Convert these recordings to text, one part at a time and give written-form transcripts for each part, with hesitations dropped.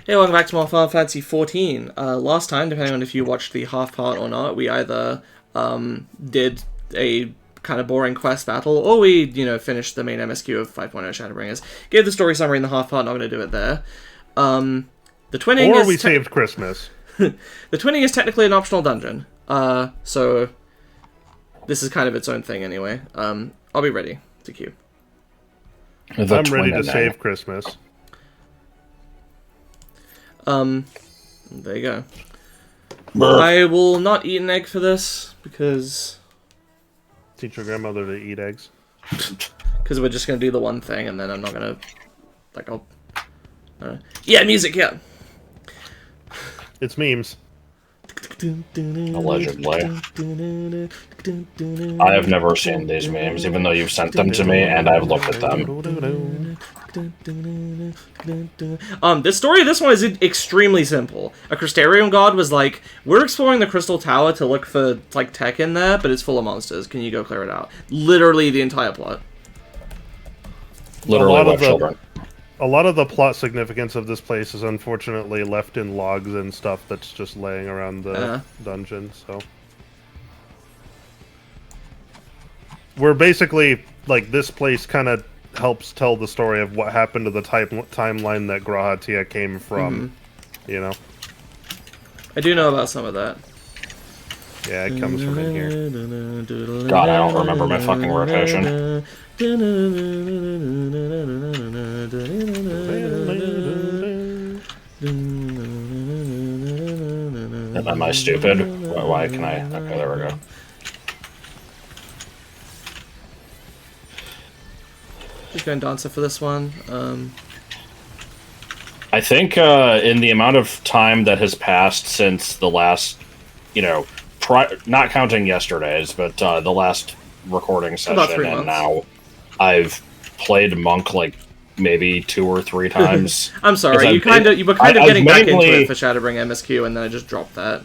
Hey, welcome back to more Final Fantasy XIV. Last time, depending on if you watched the half part or not, we either did a kind of boring quest battle, or we, finished the main MSQ of 5.0 Shadowbringers. Gave the story summary in the half part, not going to do it there. The twinning or we saved Christmas. The twinning is technically an optional dungeon, so this is kind of its own thing anyway. I'll be ready to queue. I'm ready to save Christmas. There you go. I will not eat an egg for this, because... Teach your grandmother to eat eggs. Because we're just going to do the one thing, and then I'm not going to... yeah, music, yeah! It's memes. Allegedly. I have never seen these memes, even though you've sent them to me, and I've looked at them. This one is extremely simple. A Crystarium god was like, we're exploring the Crystal Tower to look for, tech in there, but it's full of monsters. Can you go clear it out? Literally the entire plot. Literally like children. A lot of the plot significance of this place is unfortunately left in logs and stuff that's just laying around the dungeon, so... We're basically, this place kind of helps tell the story of what happened to the timeline that Grahatia came from, I do know about some of that. Yeah, it comes from in here. God, I don't remember my fucking rotation. Am I stupid? Why can I? Okay, there we go. Just going dancer for this one. I think in the amount of time that has passed since the last, not counting yesterday's, but the last recording session, and now I've played Monk maybe 2 or 3 times. I'm sorry, you were kind of getting back into it for Shadowbring MSQ, and then I just dropped that.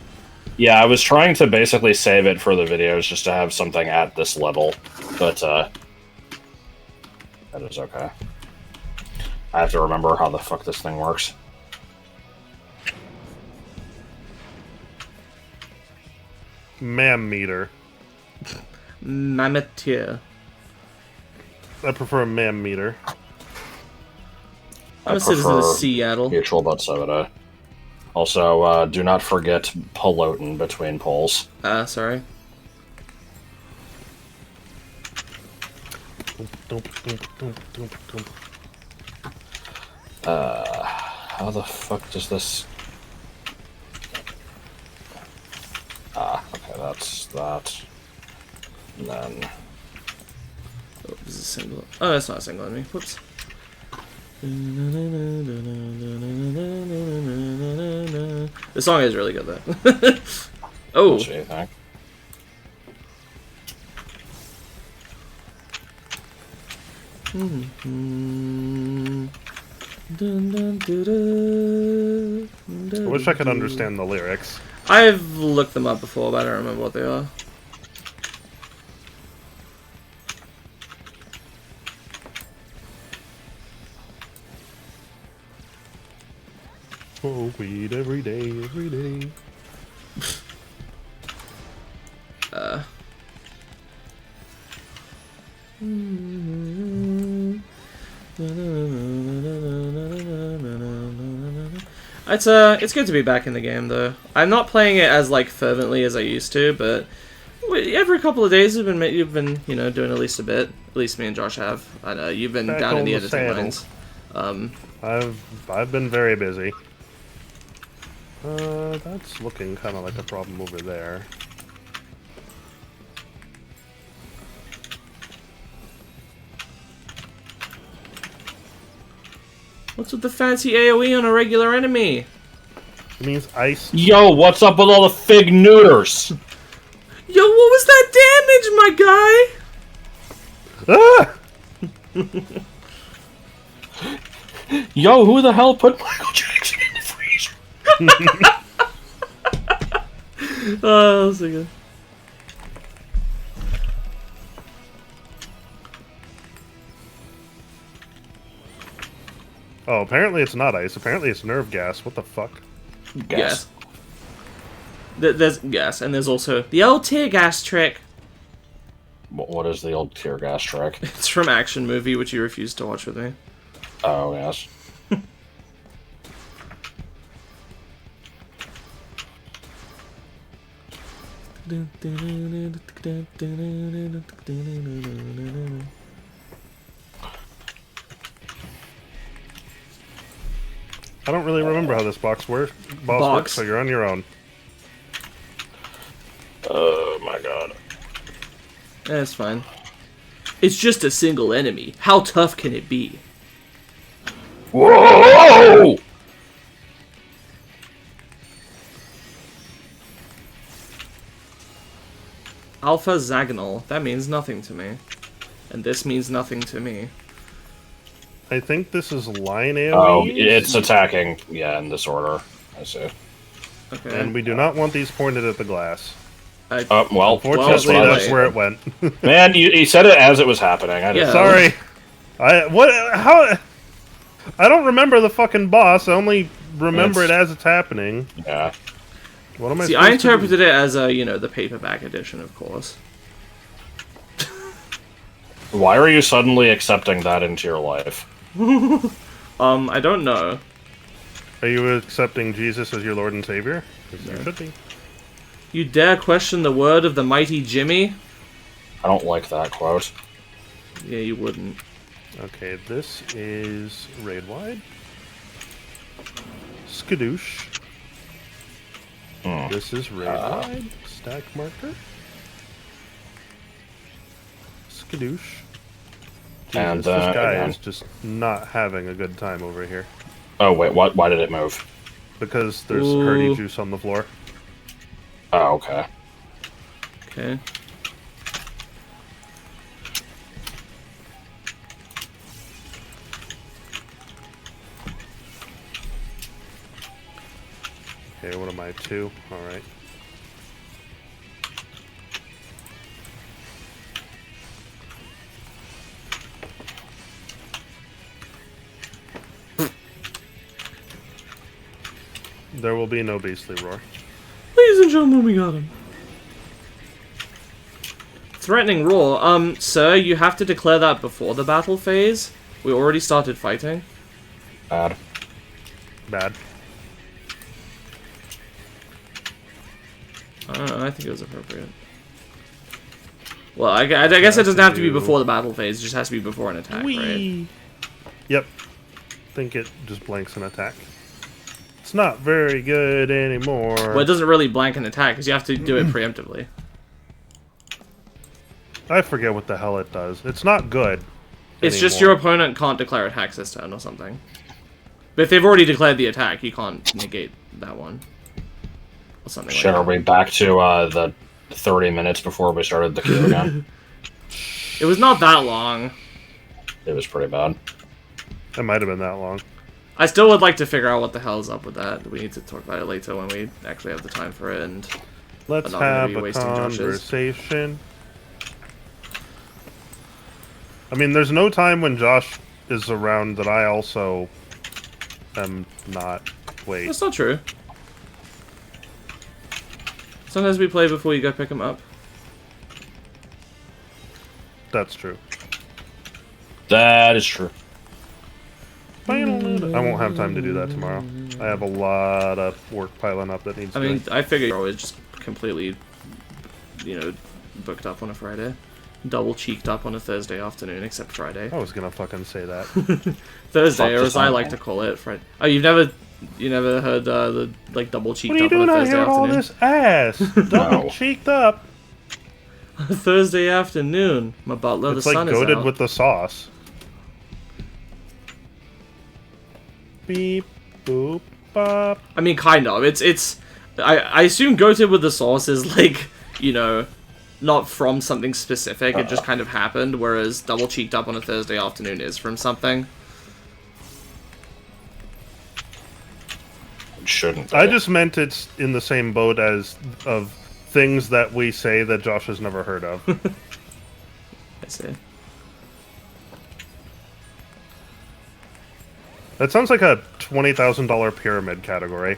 Yeah, I was trying to basically save it for the videos just to have something at this level, but that is okay. I have to remember how the fuck this thing works. Mam meter. Mammotheer. I prefer mam meter. I'm a citizen of Seattle. Mutual about 7A. Also, do not forget Peloton between polls. Sorry. How the fuck does this... okay, that's that. And then... Oh, this is a single... Oh, that's not a single enemy. Whoops. The song is really good, though. Oh! What do you think? I wish I could understand the lyrics. I've looked them up before, but I don't remember what they are. Oh, weed every day, every day. It's good to be back in the game, though. I'm not playing it as fervently as I used to, but every couple of days you've been doing at least a bit. At least me and Josh have. I know you've been down in the editing lines. I've been very busy. That's looking kind of like a problem over there. What's with the fancy AoE on a regular enemy? It means ice. Yo, what's up with all the fig neuters? Yo, what was that damage, my guy? Ah! Yo, who the hell put Michael Jackson in the freezer? Oh, that was so good. Oh, apparently it's not ice. Apparently it's nerve gas. What the fuck? Gas. There's gas, and there's also the old tear gas trick. What is the old tear gas trick? It's from Action Movie, which you refused to watch with me. Oh, yes. I don't really remember how this boss works, so you're on your own. Oh my god. That's fine. It's just a single enemy. How tough can it be? Whoa! Alpha Zagonal. That means nothing to me. And this means nothing to me. I think this is line AoE. Oh, it's attacking, yeah, in this order. I see. Okay. And we do not want these pointed at the glass. Well, Unfortunately, that's where it went. Man, you said it as it was happening. I didn't. Sorry. How? I don't remember the fucking boss. I only remember it as it's happening. Yeah. What am I? See, I interpreted it as a, the paperback edition, of course. Why are you suddenly accepting that into your life? I don't know. Are you accepting Jesus as your Lord and Savior? Because you should be. You dare question the word of the mighty Jimmy? I don't like that quote. Yeah, you wouldn't. Okay, this is raid wide. Skadoosh. This is raid wide. Stack marker. Skadoosh. Jesus, And this guy again. is just not having a good time over here. Oh wait, what? Why did it move? Because there's Ooh. Hurdy juice on the floor. Oh, okay. Okay. Okay, what am I? 2? Alright. There will be no beastly roar. Ladies and gentlemen, we got him. Threatening roar. Sir, you have to declare that before the battle phase. We already started fighting. Bad. Bad. I don't know, I think it was appropriate. Well, I guess it doesn't have to be before the battle phase, it just has to be before an attack, right? Yep. Think it just blanks an attack. It's not very good anymore. Well, it doesn't really blank an attack, because you have to do it preemptively. I forget what the hell it does. It's not good. It's just your opponent can't declare attacks this turn or something. But if they've already declared the attack, you can't negate that one. Or something Shit, like are we back to the 30 minutes before we started the queue again? It was not that long. It was pretty bad. It might have been that long. I still would like to figure out what the hell's up with that. We need to talk about it later when we actually have the time for it. And Let's I'm not gonna have be a wasting Josh's. conversation. I mean, there's no time when Josh is around that I also am not. Wait. That's not true. Sometimes we play before you go pick him up. That's true. That is true. I won't have time to do that tomorrow. I have a lot of work piling up that needs I mean, doing. I figure you're always just completely, booked up on a Friday. Double cheeked up on a Thursday afternoon, except Friday. I was gonna fucking say that. Thursday, Fuck or this as I up, like man. to call it, Friday. Oh, you never heard the double cheeked What are you up on a doing out Thursday here with all afternoon? this ass? Double cheeked up. Thursday afternoon, my butler, It's the like sun is goated out. with the sauce. Beep, boop, bop. I mean, kind of. I assume goated with the sauce is like, not from something specific. It just kind of happened. Whereas double cheeked up on a Thursday afternoon is from something. Shouldn't. I just meant it's in the same boat as of things that we say that Josh has never heard of. I see. That sounds like a $20,000 pyramid category.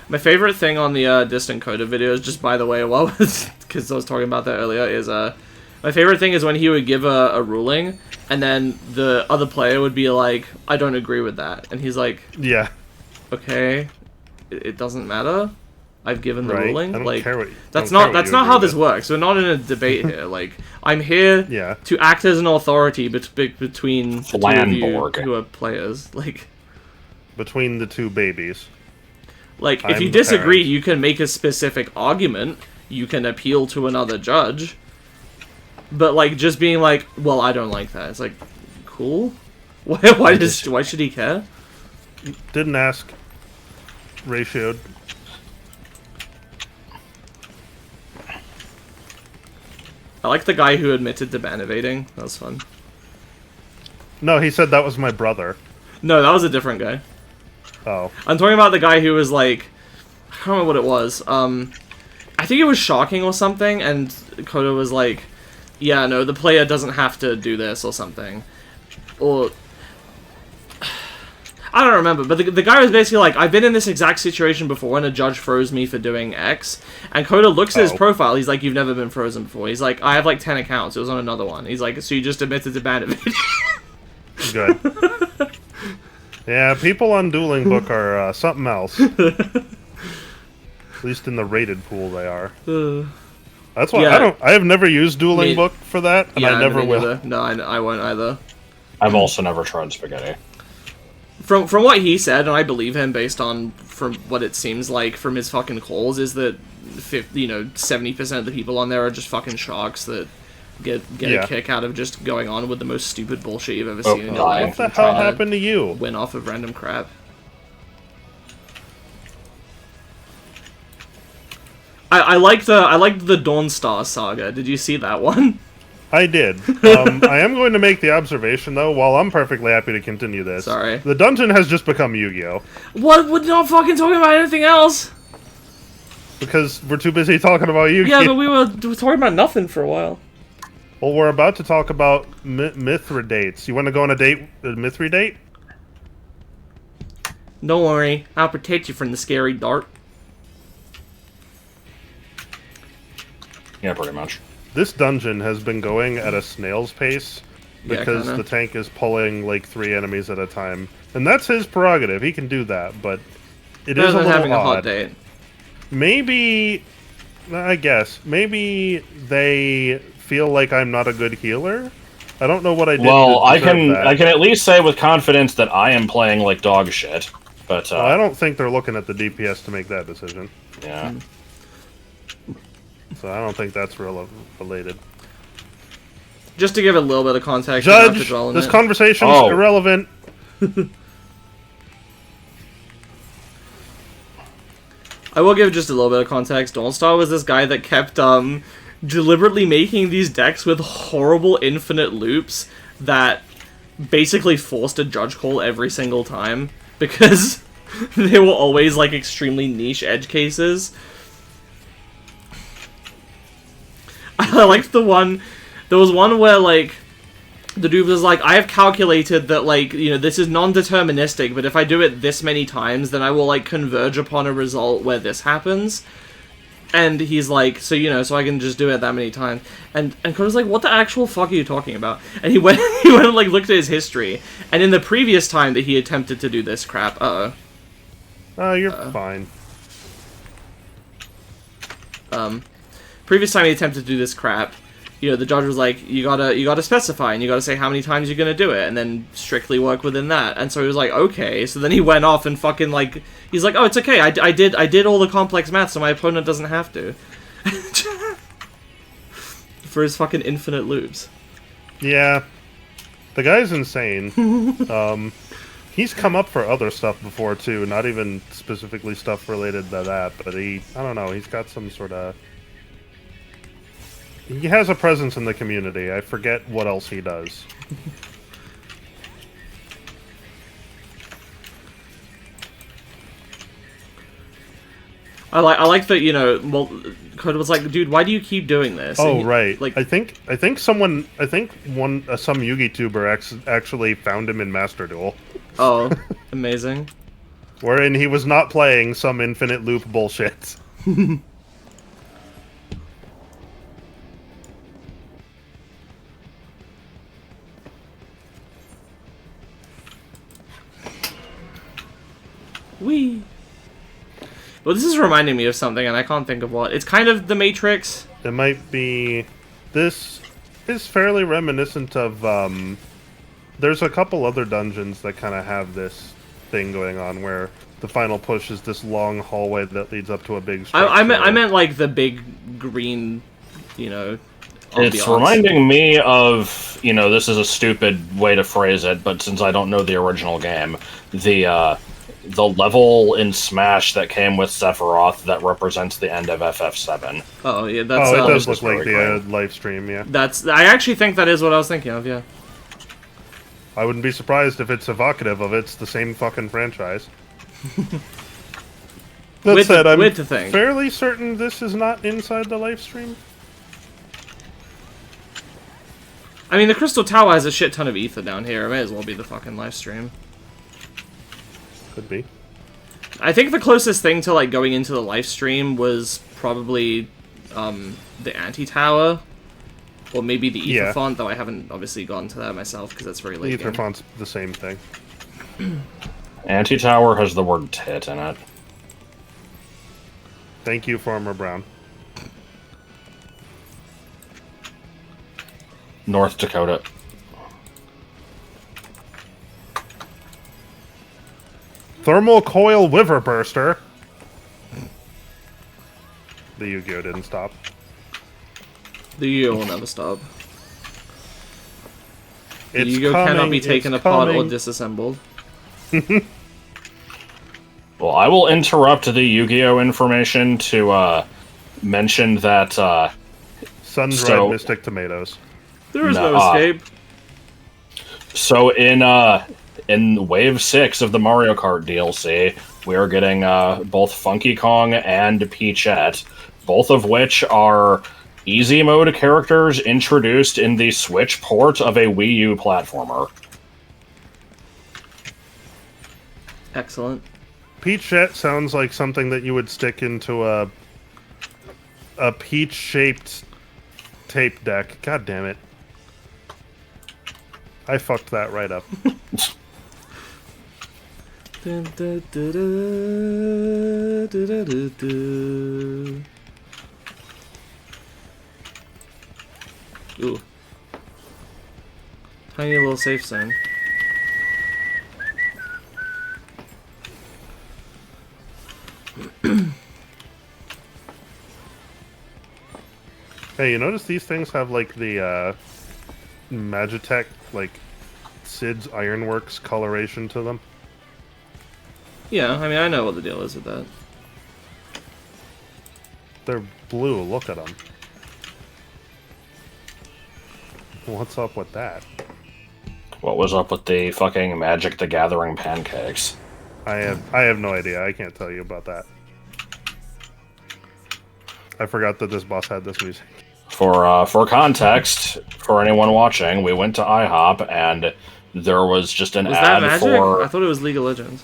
My favorite thing on the Distant Coda videos, just by the way, because I was talking about that earlier, is my favorite thing is when he would give a ruling, and then the other player would be like, I don't agree with that. And he's like, yeah, okay, it doesn't matter. I've given the right. ruling. I don't like care what, that's not how this works. We're not in a debate here. Like I'm here to act as an authority between the two of you who are players. Like between the two babies. Like if you disagree, you can make a specific argument. You can appeal to another judge. But like just being like, well, I don't like that. It's like, cool. Why should he care? Didn't ask. Ratioed. I like the guy who admitted to ban evading. That was fun. No, he said that was my brother. No, that was a different guy. Oh. I'm talking about the guy who was like, I don't remember what it was. I think it was shocking or something, and Coda was like, yeah, no, the player doesn't have to do this or something. Or... I don't remember, but the guy was basically like, I've been in this exact situation before and a judge froze me for doing X. And Coda looks at his profile, he's like, you've never been frozen before. He's like, I have like 10 accounts, it was on another one. He's like, so you just admitted to ban evading. Good. Yeah, people on Dueling Book are something else. At least in the rated pool they are. That's why I have never used Dueling Book for that, and I never will. No, I won't either. I've also never tried spaghetti. From what he said, and I believe him based on from what it seems like from his fucking calls, is that 70% of the people on there are just fucking sharks that get a kick out of just going on with the most stupid bullshit you've ever seen in your life. What the hell happened to you? Win off of random crap. I liked the Dawnstar saga. Did you see that one? I did. I am going to make the observation, though, while I'm perfectly happy to continue this. Sorry. The dungeon has just become Yu-Gi-Oh! What? We're not fucking talking about anything else? Because we're too busy talking about Yu-Gi-Oh! Yeah, but we were talking about nothing for a while. Well, we're about to talk about Mithridates. You want to go on a Mithridate? Don't worry. I'll protect you from the scary dart. Yeah, pretty much. This dungeon has been going at a snail's pace because the tank is pulling like 3 enemies at a time. And that's his prerogative. He can do that, but it is a little having odd. A hot date. Maybe, I guess, maybe they feel like I'm not a good healer? I don't know what I did Well, I can at least say with confidence that I am playing like dog shit. But I don't think they're looking at the DPS to make that decision. Yeah. So I don't think that's related. Just to give a little bit of context, Judge, this conversation's irrelevant. I will give just a little bit of context. Dawnstar was this guy that kept deliberately making these decks with horrible infinite loops that basically forced a judge call every single time because they were always like extremely niche edge cases. I liked the one. There was one where like the dude was like, I have calculated that like, this is non-deterministic, but if I do it this many times, then I will like converge upon a result where this happens. And he's like, so I can just do it that many times. And Coda's like, what the actual fuck are you talking about? And he went and like looked at his history. And in the previous time that he attempted to do this crap, you're fine. Previous time he attempted to do this crap, the judge was like, you gotta specify, and you gotta say how many times you're gonna do it, and then strictly work within that. And so he was like, okay. So then he went off and fucking like, he's like, oh, it's okay. I did all the complex math, so my opponent doesn't have to. For his fucking infinite loops. Yeah, the guy's insane. He's come up for other stuff before too, not even specifically stuff related to that, but I don't know, he's got some sort of. He has a presence in the community. I forget what else he does. I like that, well, Coda was like, dude, why do you keep doing this? Oh, right. Like, I think some Yugi tuber actually found him in Master Duel. Oh, amazing. Wherein he was not playing some infinite loop bullshit. Whee! Well, this is reminding me of something, and I can't think of what. It's kind of The Matrix. It might be... This is fairly reminiscent of, there's a couple other dungeons that kind of have this thing going on, where the final push is this long hallway that leads up to a big structure. I meant like the big green, you know... It's reminding me of, you know, this is a stupid way to phrase it, but since I don't know the original game, the level in Smash that came with Sephiroth that represents the end of FF7. Oh, yeah, that's... it does look like the live stream, yeah. I actually think that is what I was thinking of, yeah. I wouldn't be surprised if it's evocative of it's the same fucking franchise. That said, I'm fairly certain this is not inside the live stream. I mean, the Crystal Tower has a shit ton of ether down here. It may as well be the fucking live stream. Could be. I think the closest thing to, like, going into the live stream was probably, the Anti-Tower. Or maybe the ether font, though I haven't obviously gotten to that myself, because that's very late. The ether font's the same thing. Anti-Tower has the word tit in it. Thank you, Farmer Brown. North Dakota. Thermal Coil Wiver Burster. The Yu-Gi-Oh! Didn't stop. The Yu-Gi-Oh! Will never stop. The It's Yu-Gi-Oh! coming, Cannot be taken apart or coming. disassembled. Well, I will interrupt the Yu-Gi-Oh! Information to mention that Sun-dried Mystic Tomatoes. There is no escape. So in Wave 6 of the Mario Kart DLC, we are getting both Funky Kong and Peachette, both of which are easy mode characters introduced in the Switch port of a Wii U platformer. Excellent. Peachette sounds like something that you would stick into a peach-shaped tape deck. God damn it. I fucked that right up. Dun, dun, dun, dun, dun, dun, dun, dun. Ooh. Tiny little safe zone. Hey, you notice these things have, like, the, Magitech, like, Sid's Ironworks coloration to them? Yeah, I mean, I know what the deal is with that. They're blue, look at them. What's up with that? What was up with the fucking Magic the Gathering pancakes? I have no idea. I can't tell you about that. I forgot that this boss had this music. For context, for anyone watching, we went to IHOP and there was just an ad that Magic? for. I thought it was League of Legends.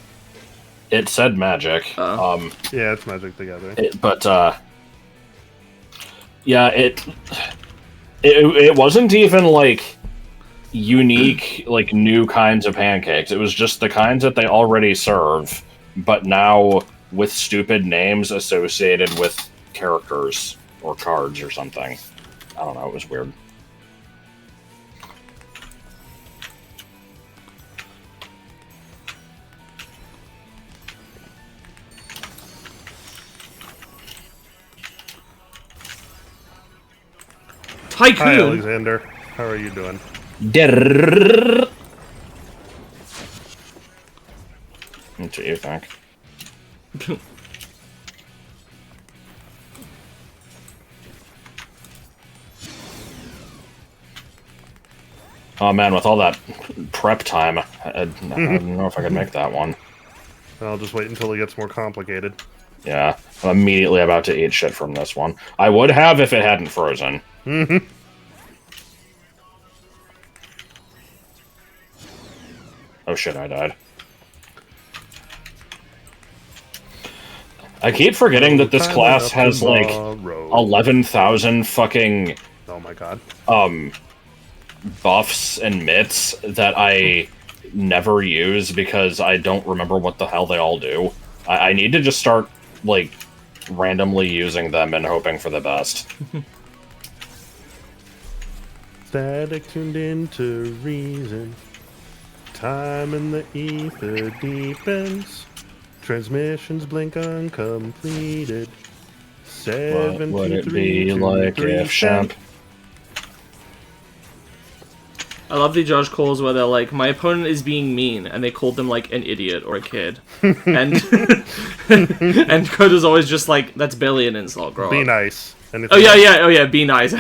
It said Magic. Oh. Yeah, it's Magic the Gathering. Yeah, it wasn't even like unique, like new kinds of pancakes. It was just the kinds that they already serve, but now with stupid names associated with characters or cards or something. I don't know, it was weird. Tycoon! Hi, Alexander. How are you doing? That's what you think. Oh man, with all that prep time, I don't know if I could make that one. I'll just wait until it gets more complicated. Yeah, I'm immediately about to eat shit from this one. I would have if it hadn't frozen. Oh shit, I died. I keep forgetting that this class has like tomorrow. 11,000 fucking Oh my god. buffs and mitts that I never use because I don't remember what the hell they all do. I need to just start like randomly using them and hoping for the best. Static tuned into reason. Time in the ether deepens. Transmissions blink uncompleted. What would it be like if Champ? I love the judge calls where they're like, my opponent is being mean, and they called them like an idiot or a kid. And and Coda's always just like, that's barely an insult, grow Be up. nice. Oh yeah, be nice.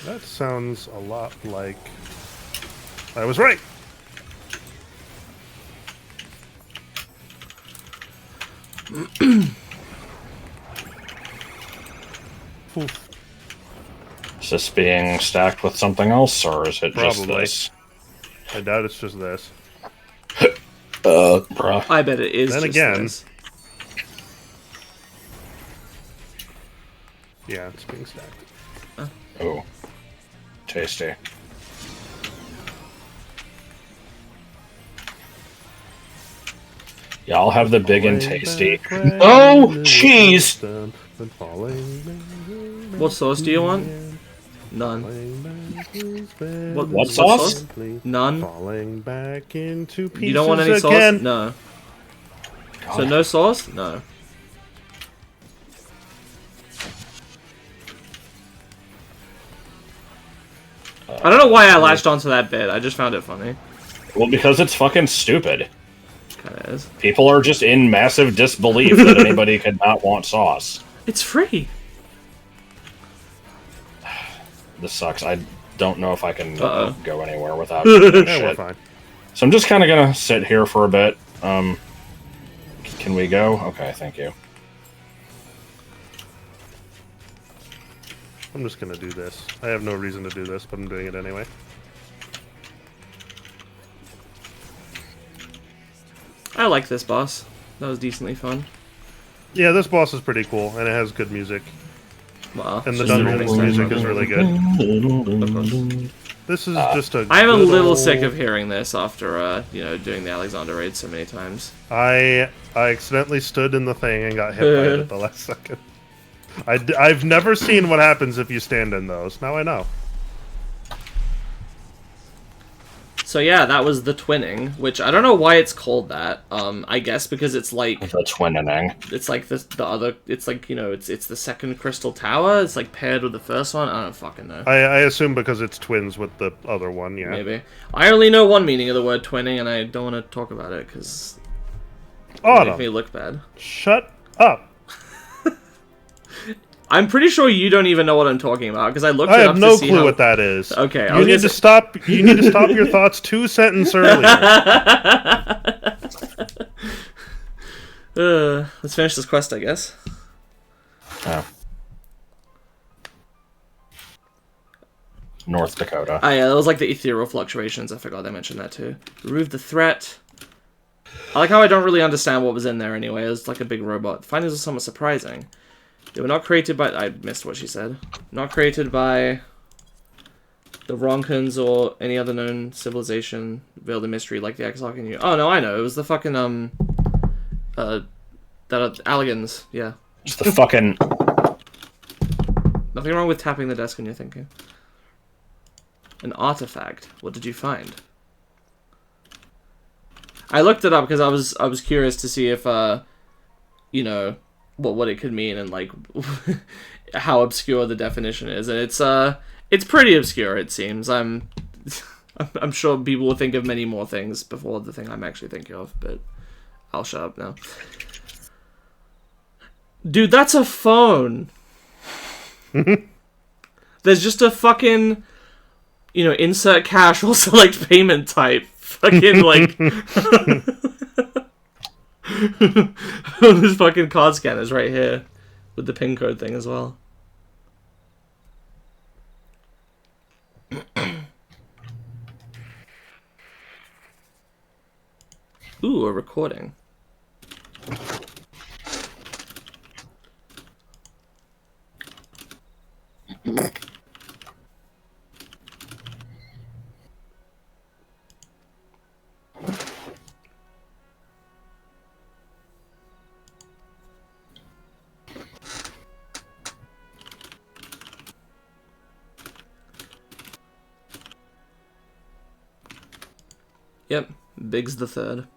That sounds a lot like... I was right! Oof. Is this being stacked with something else, or is it just Probably. this? I doubt it's just this. Bruh. I bet it is. Then just again- this. Yeah, it's being stacked. Ooh. Tasty. Yeah, I'll have the big and tasty. Oh, cheese! What sauce do you want? None. What sauce? None. Falling back into pieces You don't want any again. sauce? No. So no sauce? No. I don't know why I latched onto that bit. I just found it funny. Well, because it's fucking stupid. Kinda is. People are just in massive disbelief that anybody could not want sauce. It's free. This sucks. I don't know if I can go anywhere without Yeah, shit. we're fine. So I'm just kind of gonna sit here for a bit. Can we go? Okay, thank you. I'm just gonna do this. I have no reason to do this, but I'm doing it anyway. I like this boss. That was decently fun. Yeah, this boss is pretty cool, and it has good music. Wow. And the Just a dungeon really music nice is one. really good. Of course. This is just a I am a good little old- sick of hearing this after, doing the Alexander raid so many times. I accidentally stood in the thing and got hit by it at the last second. I've never seen what happens if you stand in those. Now I know. So yeah, that was the twinning, which I don't know why it's called that. I guess because it's like The twinning. it's like the other. It's like it's the second crystal tower. It's like paired with the first one. I don't fucking know. I assume because it's twins with the other one, yeah. Maybe I only know one meaning of the word twinning, and I don't want to talk about it because it makes me Autumn, look bad. shut up. I'm pretty sure you don't even know what I'm talking about because I looked I it up have no to see clue how... what that is. Okay, I You was need gonna to say- stop. You need to stop your thoughts 2 sentences earlier. Let's finish this quest, I guess. Oh. North Dakota. Ah, yeah, that was like the ethereal fluctuations. I forgot I mentioned that too. Remove the threat. I like how I don't really understand what was in there anyway. It was like a big robot. Findings are somewhat surprising. They were not created by... I missed what she said. Not created by the Ronkans or any other known civilization veiled in mystery like the XIV and you. Oh, no, I know. It was the fucking, that Alligans. Yeah. It's the fucking... Nothing wrong with tapping the desk when you're thinking. An artifact. What did you find? I looked it up because I was curious to see if what it could mean and like how obscure the definition is, and it's pretty obscure. It seems. I'm sure people will think of many more things before the thing I'm actually thinking of, but I'll shut up now. Dude, that's a phone. There's just a fucking, insert cash or select payment type. Fucking, like... This fucking card scanner's right here. With the pin code thing as well. Ooh, a recording. Yep, Biggs the Third.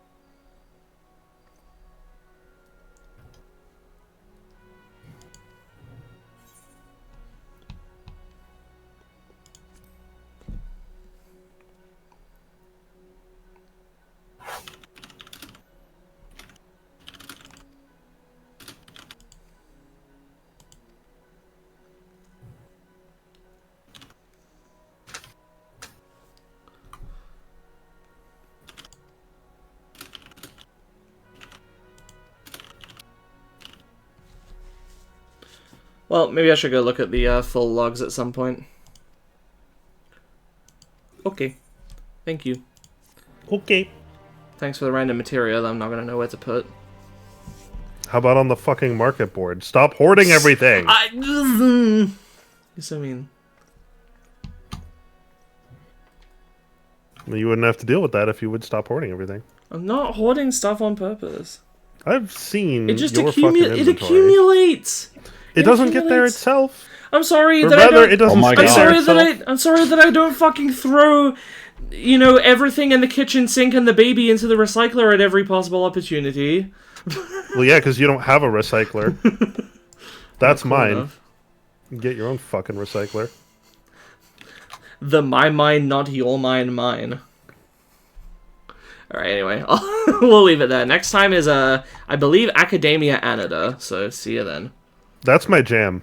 Well, maybe I should go look at the full logs at some point. Okay. Thank you. Okay. Thanks for the random material that I'm not going to know where to put. How about on the fucking market board? Stop hoarding everything! You're so mean. You wouldn't have to deal with that if you would stop hoarding everything. I'm not hoarding stuff on purpose. I've seen It just your fucking inventory. It accumulates. It doesn't get there itself. I'm sorry Or that rather, I don't. it doesn't my stay God. there itself. I'm sorry that I don't fucking throw, you know, everything in the kitchen sink and the baby into the recycler at every possible opportunity. Well, yeah, because you don't have a recycler. That's Cool mine. enough. Get your own fucking recycler. The my mine, not your mine, mine. Alright, anyway, we'll leave it there. Next time is, I believe, Academia Anida, so see you then. That's my jam.